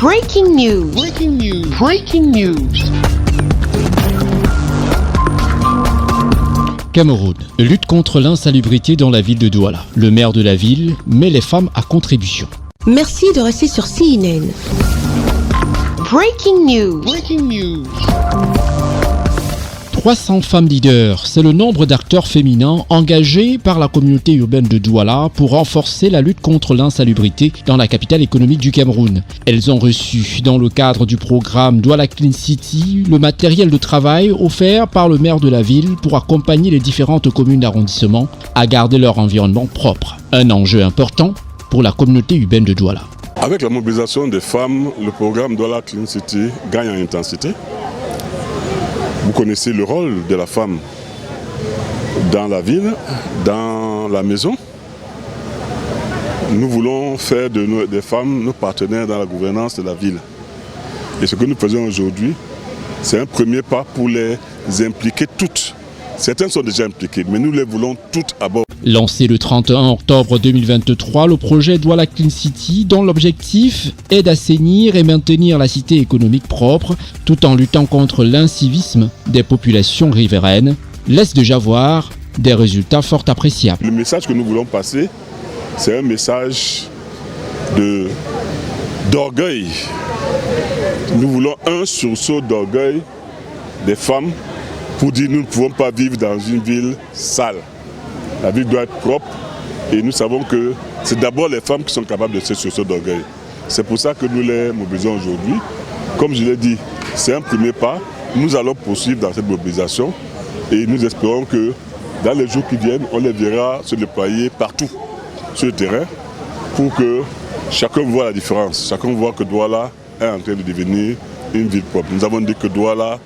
Breaking news. Breaking news. Breaking news. Cameroun, lutte contre l'insalubrité dans la ville de Douala. Le maire de la ville met les femmes à contribution. Merci de rester sur CNN. Breaking news. Breaking news. 300 femmes leaders, c'est le nombre d'acteurs féminins engagés par la communauté urbaine de Douala pour renforcer la lutte contre l'insalubrité dans la capitale économique du Cameroun. Elles ont reçu, dans le cadre du programme Douala Clean City, le matériel de travail offert par le maire de la ville pour accompagner les différentes communes d'arrondissement à garder leur environnement propre. Un enjeu important pour la communauté urbaine de Douala. Avec la mobilisation des femmes, le programme Douala Clean City gagne en intensité. Vous connaissez le rôle de la femme dans la ville, dans la maison. Nous voulons faire des femmes nos partenaires dans la gouvernance de la ville. Et ce que nous faisons aujourd'hui, c'est un premier pas pour les impliquer toutes. Certaines sont déjà impliquées, mais nous les voulons toutes à bord. Lancé le 31 octobre 2023, le projet Douala Clean City, dont l'objectif est d'assainir et maintenir la cité économique propre, tout en luttant contre l'incivisme des populations riveraines, laisse déjà voir des résultats fort appréciables. Le message que nous voulons passer, c'est un message d'orgueil. Nous voulons un sursaut d'orgueil des femmes pour dire que nous ne pouvons pas vivre dans une ville sale. La ville doit être propre et nous savons que c'est d'abord les femmes qui sont capables de ce sursaut d'orgueil. C'est pour ça que nous les mobilisons aujourd'hui. Comme je l'ai dit, c'est un premier pas. Nous allons poursuivre dans cette mobilisation et nous espérons que dans les jours qui viennent, on les verra se déployer partout sur le terrain pour que chacun voit la différence. Chacun voit que Douala est en train de devenir une ville propre. Nous avons dit que Douala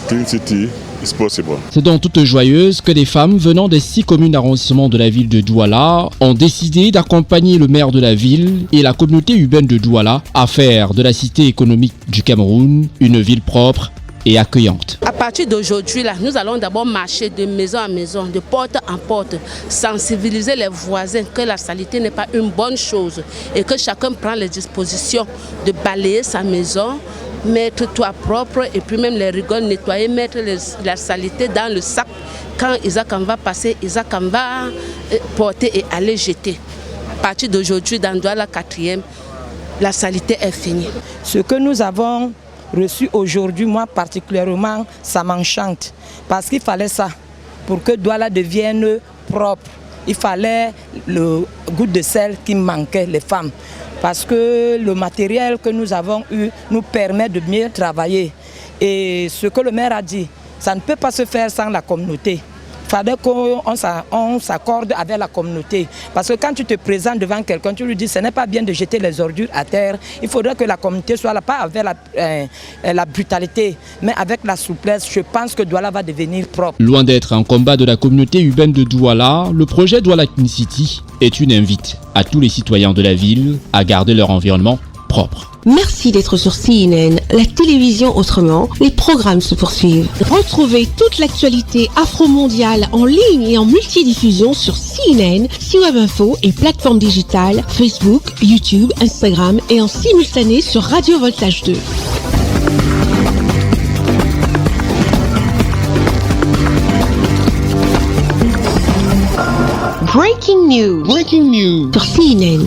Clean City is possible. C'est donc toute joyeuse que des femmes venant des 6 communes d'arrondissement de la ville de Douala ont décidé d'accompagner le maire de la ville et la communauté urbaine de Douala à faire de la cité économique du Cameroun une ville propre et accueillante. À partir d'aujourd'hui, là, nous allons d'abord marcher de maison en maison, de porte en porte, sensibiliser les voisins que la saleté n'est pas une bonne chose et que chacun prend les dispositions de balayer sa maison, mettre toit propre et puis même les rigoles nettoyer, mettre la saleté dans le sac. Quand Isaac en va passer, Isaac en va porter et aller jeter. À partir d'aujourd'hui, dans Douala 4e, la saleté est finie. Ce que nous avons reçu aujourd'hui, moi particulièrement, ça m'enchante. Parce qu'il fallait ça pour que Douala devienne propre. Il fallait le goût de sel qui manquait, les femmes. Parce que le matériel que nous avons eu nous permet de mieux travailler. Et ce que le maire a dit, ça ne peut pas se faire sans la communauté. Il fallait qu'on s'accorde avec la communauté. Parce que quand tu te présentes devant quelqu'un, tu lui dis ce n'est pas bien de jeter les ordures à terre. Il faudrait que la communauté soit là, pas avec la brutalité, mais avec la souplesse. Je pense que Douala va devenir propre. Loin d'être un combat de la communauté urbaine de Douala, le projet Douala Clean City est une invite à tous les citoyens de la ville à garder leur environnement propre. Merci d'être sur CNN, la télévision autrement. Les programmes se poursuivent. Retrouvez toute l'actualité afro-mondiale en ligne et en multidiffusion sur CNN, Web Info et plateformes digitales, Facebook, YouTube, Instagram et en simultané sur Radio Voltage 2. Breaking news. Breaking news. Sur CNN.